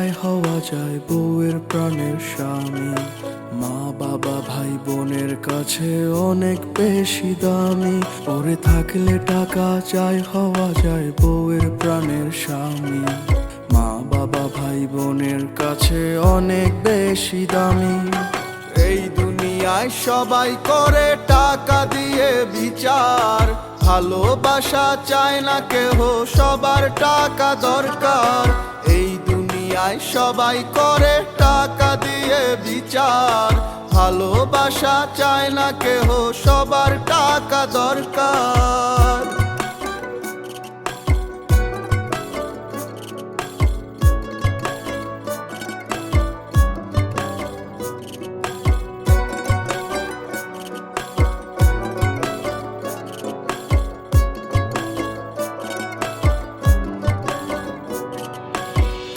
টাকায় হওয়া যায় বউয়ের প্রাণের স্বামী। মা বাবা ভাই বোনের কাছে অনেক বেশি দামি। পরে থাকলে টাকা চাই হওয়া যায় বউয়ের প্রাণের স্বামী। মা বাবা ভাই বোনের কাছে অনেক বেশি দামি। এই দুনিয়ায় সবাই করে টাকা দিয়ে বিচার, ভালোবাসা চায় না কেহ, সবার টাকা দরকার। এই দুনিয়ায় সবাই করে টাকা দিয়ে বিচার, ভালোবাসা চায় না কেহ, সবার টাকা দরকার।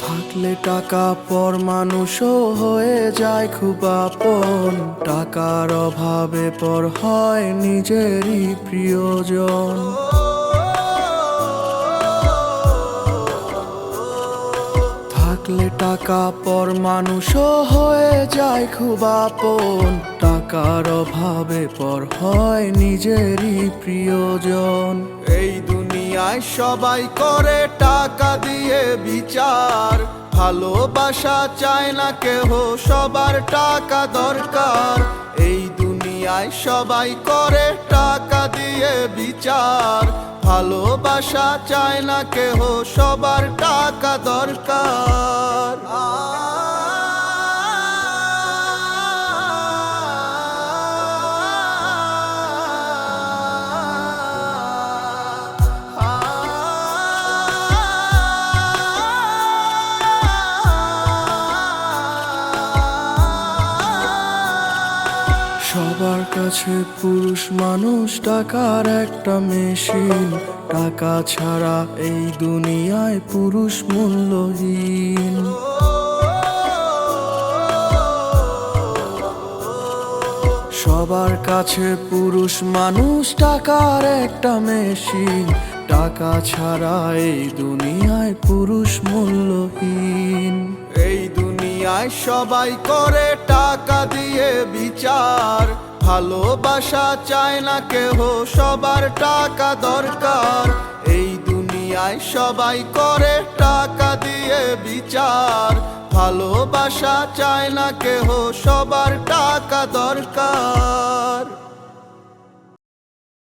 থাকলে টাকা পর মানুষও হয়ে যায় খুব আপন। টাকার অভাবে পর হয় নিজেরই প্রিয়জন। থাকলে টাকা পর মানুষও হয়ে যায় খুব আপন। টাকার অভাবে পর হয় নিজেরই প্রিয়জন। এই দুনিয়ায় সবাই করে টাকা দিয়ে বিচার, ভালোবাসা চায় না কেহ, সবার টাকা দরকার। এই দুনিয়ায় সবাই করে টাকা দিয়ে বিচার, ভালোবাসা চায় না কেহ, সবার টাকা দরকার। সবার কাছে পুরুষ মানুষ টাকার একটা মেশিন। টাকা ছাড়া এই দুনিয়ায় পুরুষ মূল্যহীন। সবার কাছে পুরুষ মানুষ টাকার একটা মেশিন। টাকা ছাড়া এই দুনিয়ায় পুরুষ মূল্যহীন। এই দুনিয়ায় সবাই করে টাকা দিয়ে বিচার, ভালোবাসা চায় না কেহ, সবার টাকা দরকার। এই দুনিয়ায় সবাই করে টাকা দিয়ে বিচার, ভালোবাসা চায় না কেহ, সবার টাকা দরকার।